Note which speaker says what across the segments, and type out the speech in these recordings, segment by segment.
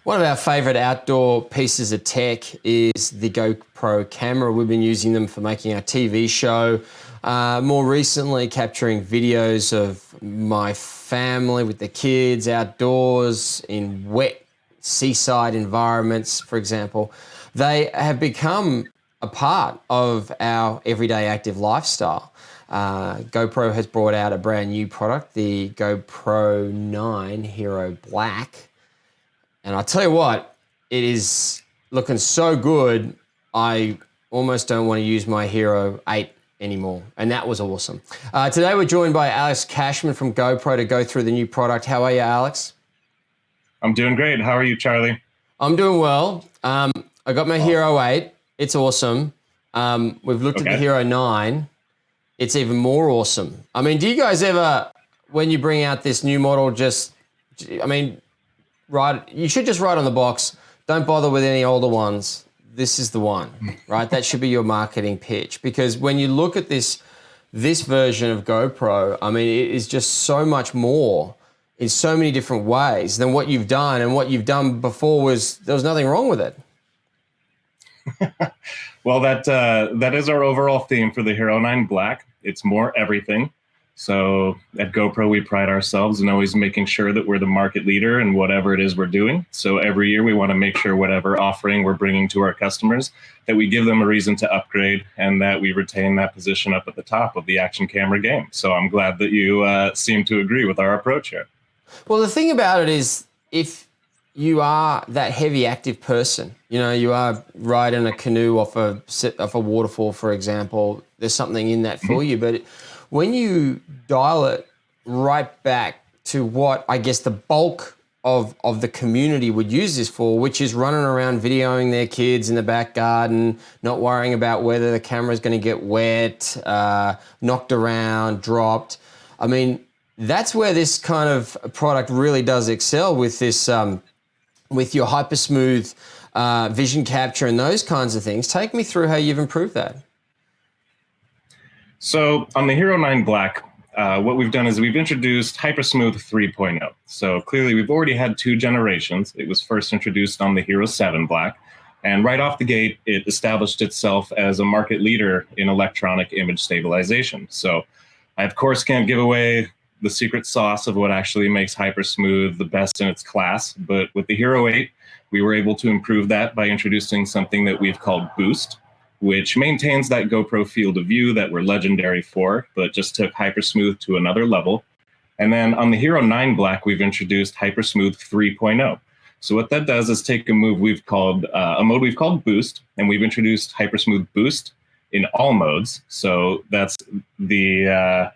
Speaker 1: One of our favorite outdoor pieces of tech is the GoPro camera. We've been using them for making our TV show. More recently, capturing videos of my family with the kids outdoors in wet seaside environments, for example. They have become a part of our everyday active lifestyle. GoPro has brought out a brand new product, the GoPro 9 Hero Black. And I tell you what, it is looking so good, I almost don't want to use my Hero 8 anymore. And that was awesome. Today we're joined by Alex Cashman from GoPro to go through the new product. How are you, Alex?
Speaker 2: I'm doing great. How are you, Charlie?
Speaker 1: I'm doing well. I got my Hero 8. It's awesome. We've looked at the Hero 9. It's even more awesome. I mean, do you guys ever, when you bring out this new model, you should just write on the box, don't bother with any older ones. This is the one, right? That should be your marketing pitch. Because when you look at this version of GoPro, I mean, it is just so much more in so many different ways than what you've done. And what you've done before there was nothing wrong with it.
Speaker 2: Well, that is our overall theme for the Hero 9 Black. It's more everything. So at GoPro, we pride ourselves in always making sure that we're the market leader in whatever it is we're doing. So every year we want to make sure whatever offering we're bringing to our customers, that we give them a reason to upgrade and that we retain that position up at the top of the action camera game. So I'm glad that you seem to agree with our approach here.
Speaker 1: Well, the thing about it is, if you are that heavy active person, you are riding a canoe off a waterfall, for example, there's something in that for you. But when you dial it right back to what I guess the bulk of the community would use this for, which is running around videoing their kids in the back garden, not worrying about whether the camera's going to get wet, knocked around, dropped. I mean, that's where this kind of product really does excel with this, with your hyper smooth vision capture and those kinds of things. Take me through how you've improved that.
Speaker 2: So on the Hero 9 Black, what we've done is we've introduced Hypersmooth 3.0. So clearly we've already had 2 generations. It was first introduced on the Hero 7 Black. And right off the gate, it established itself as a market leader in electronic image stabilization. So I, of course, can't give away the secret sauce of what actually makes Hypersmooth the best in its class. But with the Hero 8, we were able to improve that by introducing something that we've called Boost, which maintains that GoPro field of view that we're legendary for, but just took Hypersmooth to another level. And then on the Hero 9 Black, we've introduced Hypersmooth 3.0. So what that does is take a mode we've called Boost, and we've introduced Hypersmooth Boost in all modes. So that's the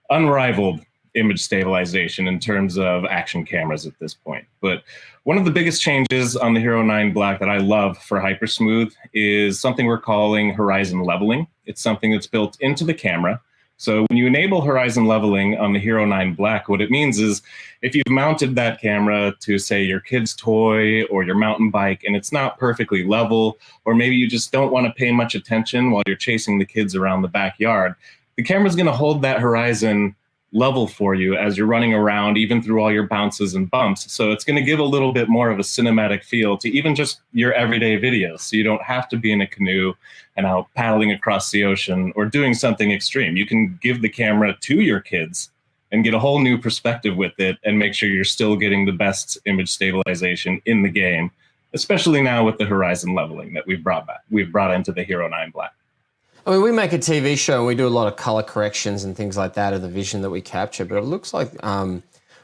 Speaker 2: unrivaled image stabilization in terms of action cameras at this point. But one of the biggest changes on the Hero 9 Black that I love for Hypersmooth is something we're calling horizon leveling. It's something that's built into the camera. So when you enable horizon leveling on the Hero 9 Black, what it means is if you've mounted that camera to, say, your kid's toy or your mountain bike and it's not perfectly level, or maybe you just don't want to pay much attention while you're chasing the kids around the backyard, the camera's going to hold that horizon level for you as you're running around, even through all your bounces and bumps. So it's going to give a little bit more of a cinematic feel to even just your everyday videos. So you don't have to be in a canoe and out paddling across the ocean or doing something extreme. You can give the camera to your kids and get a whole new perspective with it and make sure you're still getting the best image stabilization in the game, especially now with the horizon leveling that we've brought into the Hero 9 Black.
Speaker 1: I mean, we make a TV show and we do a lot of color corrections and things like that of the vision that we capture, but it looks like when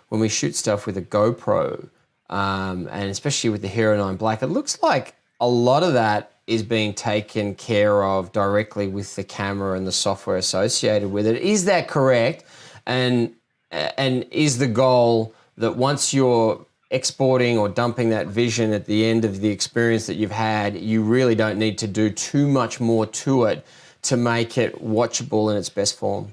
Speaker 1: we shoot stuff with a GoPro, and especially with the Hero 9 Black, it looks like a lot of that is being taken care of directly with the camera and the software associated with it. Is that correct? And is the goal that once you're exporting or dumping that vision at the end of the experience that you've had, you really don't need to do too much more to it to make it watchable in its best form?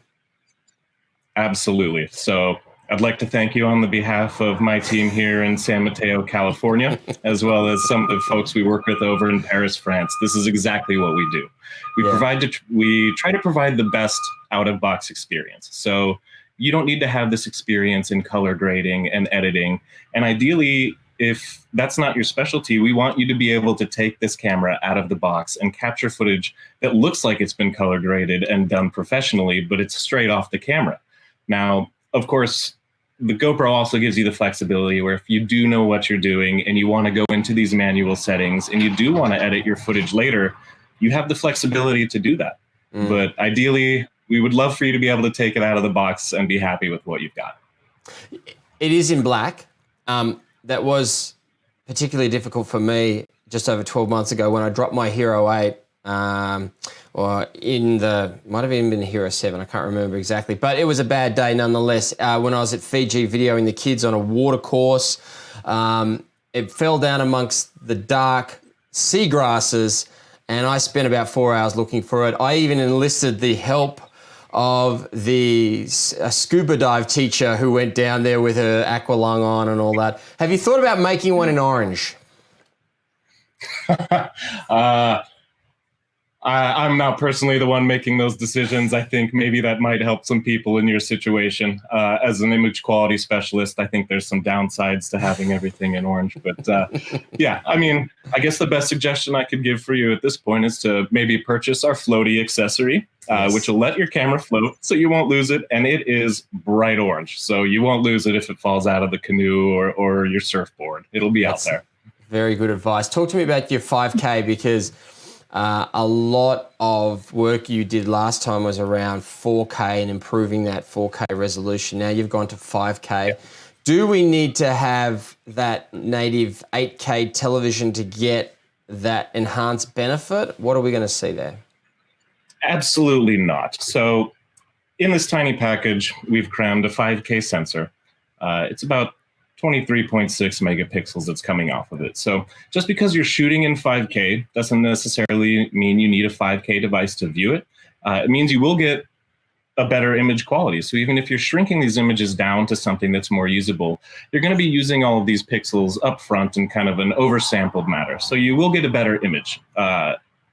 Speaker 2: Absolutely. So I'd like to thank you on the behalf of my team here in San Mateo, California, as well as some of the folks we work with over in Paris, France. This is exactly what we do. We try to provide the best out-of-box experience. So you don't need to have this experience in color grading and editing. And ideally, if that's not your specialty, we want you to be able to take this camera out of the box and capture footage that looks like it's been color graded and done professionally, but it's straight off the camera. Now, of course, the GoPro also gives you the flexibility where if you do know what you're doing and you want to go into these manual settings and you do want to edit your footage later, you have the flexibility to do that. But ideally, we would love for you to be able to take it out of the box and be happy with what you've got.
Speaker 1: It is in black. That was particularly difficult for me just over 12 months ago when I dropped my Hero 8, or might have even been the Hero 7, I can't remember exactly, but it was a bad day nonetheless. When I was at Fiji videoing the kids on a water course, it fell down amongst the dark seagrasses, and I spent about 4 hours looking for it. I even enlisted the help of a scuba dive teacher who went down there with her aqualung on and all that. Have you thought about making one in orange?
Speaker 2: I'm not personally the one making those decisions. I think maybe that might help some people in your situation. As an image quality specialist, I think there's some downsides to having everything in orange. But yeah, I mean, I guess the best suggestion I could give for you at this point is to maybe purchase our floaty accessory, which will let your camera float so you won't lose it. And it is bright orange, so you won't lose it if it falls out of the canoe or your surfboard. It'll be out there.
Speaker 1: Very good advice. Talk to me about your 5K, because a lot of work you did last time was around 4K and improving that 4K resolution. Now you've gone to 5K. Yep. Do we need to have that native 8K television to get that enhanced benefit? What are we going to see there?
Speaker 2: Absolutely not. So in this tiny package, we've crammed a 5K sensor. It's about 23.6 megapixels that's coming off of it. So just because you're shooting in 5K doesn't necessarily mean you need a 5K device to view it. It means you will get a better image quality. So even if you're shrinking these images down to something that's more usable, you're going to be using all of these pixels up front in kind of an oversampled manner. So you will get a better image.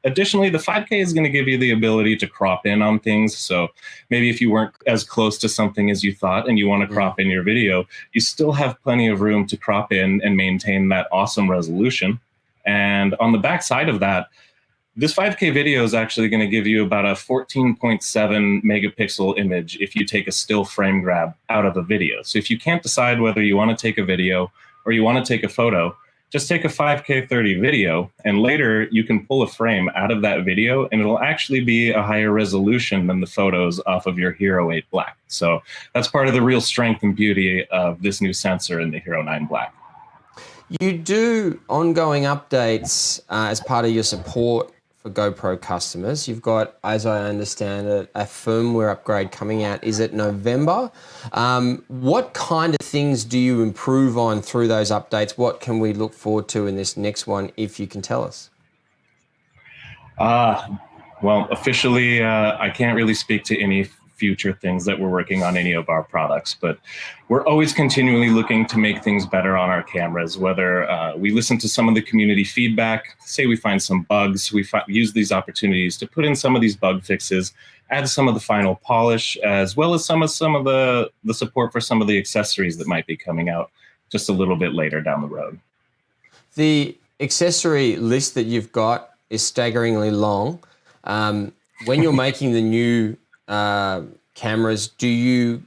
Speaker 2: Additionally, the 5K is going to give you the ability to crop in on things. So maybe if you weren't as close to something as you thought and you want to crop in your video, you still have plenty of room to crop in and maintain that awesome resolution. And on the back side of that, this 5K video is actually going to give you about a 14.7 megapixel image if you take a still frame grab out of a video. So if you can't decide whether you want to take a video or you want to take a photo, just take a 5K 30 video, and later you can pull a frame out of that video and it'll actually be a higher resolution than the photos off of your Hero 8 Black. So that's part of the real strength and beauty of this new sensor in the Hero 9 Black.
Speaker 1: You do ongoing updates as part of your support for GoPro customers. You've got, as I understand it, a firmware upgrade coming out. Is it November? What kind of things do you improve on through those updates? What can we look forward to in this next one, if you can tell us?
Speaker 2: Well, officially, I can't really speak to any future things that we're working on any of our products, but we're always continually looking to make things better on our cameras, whether we listen to some of the community feedback, say we find some bugs, we use these opportunities to put in some of these bug fixes, add some of the final polish, as well as some of the support for some of the accessories that might be coming out just a little bit later down the road.
Speaker 1: The accessory list that you've got is staggeringly long. When you're making the new cameras, do you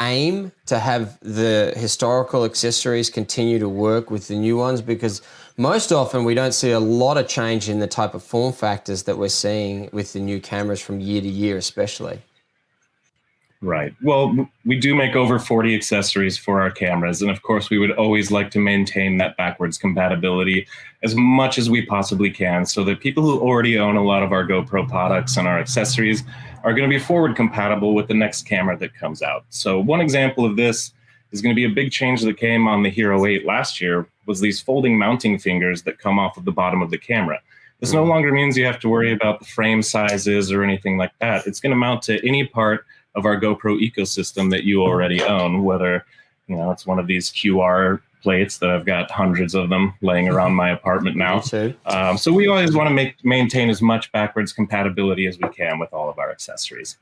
Speaker 1: aim to have the historical accessories continue to work with the new ones? Because most often we don't see a lot of change in the type of form factors that we're seeing with the new cameras from year to year, especially.
Speaker 2: Right. Well, we do make over 40 accessories for our cameras. And of course, we would always like to maintain that backwards compatibility as much as we possibly can, so that people who already own a lot of our GoPro products and our accessories are going to be forward compatible with the next camera that comes out. So one example of this is going to be a big change that came on the Hero 8 last year, was these folding mounting fingers that come off of the bottom of the camera. This no longer means you have to worry about the frame sizes or anything like that. It's going to mount to any part of our GoPro ecosystem that you already own, whether it's one of these QR plates that I've got hundreds of them laying around my apartment now. So we always want to maintain as much backwards compatibility as we can with all of our accessories.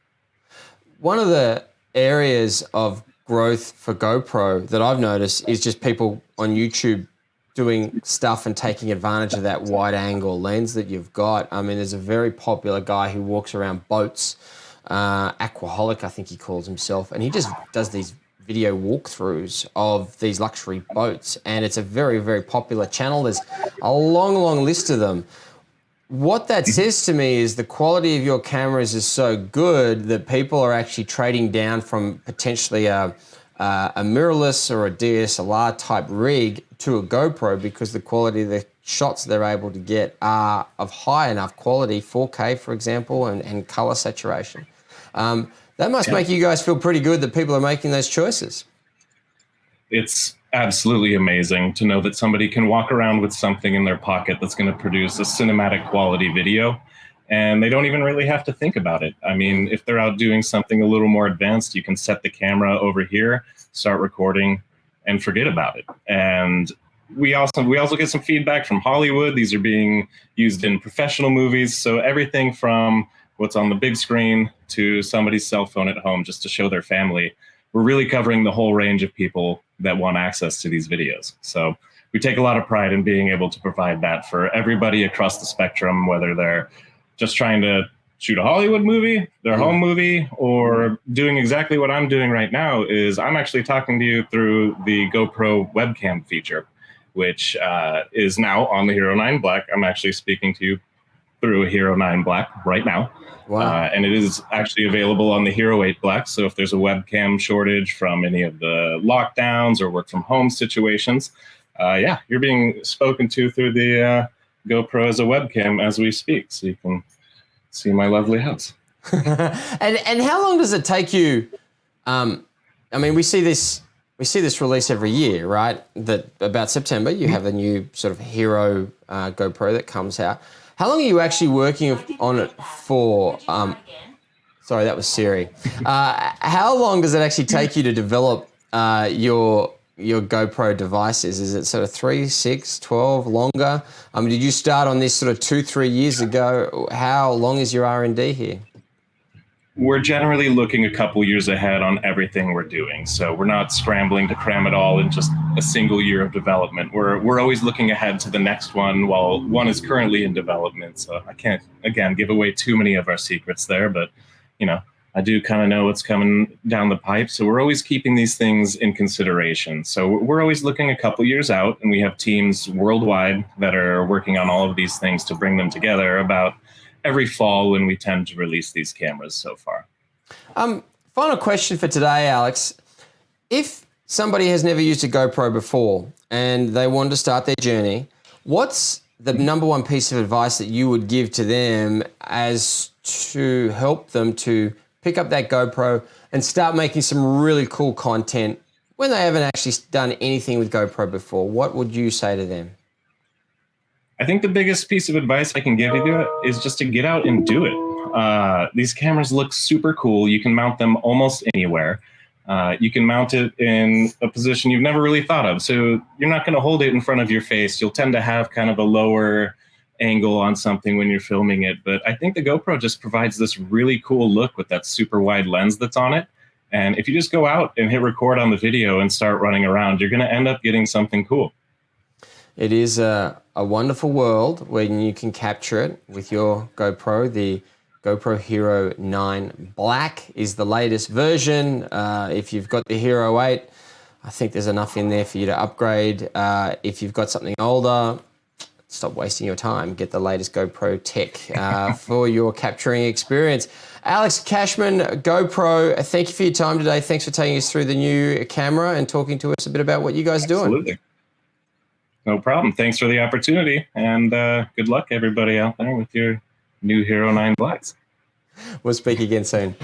Speaker 1: One of the areas of growth for GoPro that I've noticed is just people on YouTube doing stuff and taking advantage of that wide angle lens that you've got. I mean, there's a very popular guy who walks around boats, Aquaholic, I think he calls himself, and he just does these video walkthroughs of these luxury boats, and it's a very, very popular channel. There's a long, long list of them. What that says to me is the quality of your cameras is so good that people are actually trading down from potentially a mirrorless or a DSLR type rig to a GoPro because the quality of the shots they're able to get are of high enough quality, 4K for example, and color saturation. That must make you guys feel pretty good that people are making those choices.
Speaker 2: It's absolutely amazing to know that somebody can walk around with something in their pocket that's going to produce a cinematic quality video, and they don't even really have to think about it. I mean, if they're out doing something a little more advanced, you can set the camera over here, start recording, and forget about it. And we also get some feedback from Hollywood. These are being used in professional movies, so everything from what's on the big screen to somebody's cell phone at home just to show their family. We're really covering the whole range of people that want access to these videos. So we take a lot of pride in being able to provide that for everybody across the spectrum, whether they're just trying to shoot a Hollywood movie, their home movie, or doing exactly what I'm doing right now is I'm actually talking to you through the GoPro webcam feature, which is now on the Hero 9 Black. I'm actually speaking to you through a Hero 9 Black right now. Wow. And it is actually available on the Hero 8 Black. So if there's a webcam shortage from any of the lockdowns or work from home situations, you're being spoken to through the GoPro as a webcam as we speak. So you can see my lovely house.
Speaker 1: And how long does it take you? I mean, we see this release every year, right? That about September, you have a new sort of Hero GoPro that comes out. How long are you actually working on it for? Sorry, that was Siri. How long does it actually take you to develop your GoPro devices? Is it sort of 3, 6, 12, longer? Did you start on this sort of 2-3 years ago? How long is your R&D here?
Speaker 2: We're generally looking a couple years ahead on everything we're doing. So we're not scrambling to cram it all in just a single year of development. We're always looking ahead to the next one while one is currently in development. So I can't, again, give away too many of our secrets there, but I do kind of know what's coming down the pipe. So we're always keeping these things in consideration. So we're always looking a couple years out, and we have teams worldwide that are working on all of these things to bring them together about every fall when we tend to release these cameras so far.
Speaker 1: Final question for today, Alex. If somebody has never used a GoPro before and they want to start their journey, what's the number one piece of advice that you would give to them as to help them to pick up that GoPro and start making some really cool content when they haven't actually done anything with GoPro before? What would you say to them?
Speaker 2: I think the biggest piece of advice I can give you is just to get out and do it. These cameras look super cool. You can mount them almost anywhere. You can mount it in a position you've never really thought of. So you're not going to hold it in front of your face. You'll tend to have kind of a lower angle on something when you're filming it. But I think the GoPro just provides this really cool look with that super wide lens that's on it. And if you just go out and hit record on the video and start running around, you're going to end up getting something cool.
Speaker 1: It is a wonderful world when you can capture it with your GoPro. The GoPro Hero 9 Black is the latest version. If you've got the Hero 8, I think there's enough in there for you to upgrade. If you've got something older, stop wasting your time. Get the latest GoPro tech for your capturing experience. Alex Cashman, GoPro, thank you for your time today. Thanks for taking us through the new camera and talking to us a bit about what you guys are doing.
Speaker 2: Absolutely. No problem. Thanks for the opportunity, and good luck, everybody out there, with your new Hero 9 Blacks.
Speaker 1: We'll speak again soon.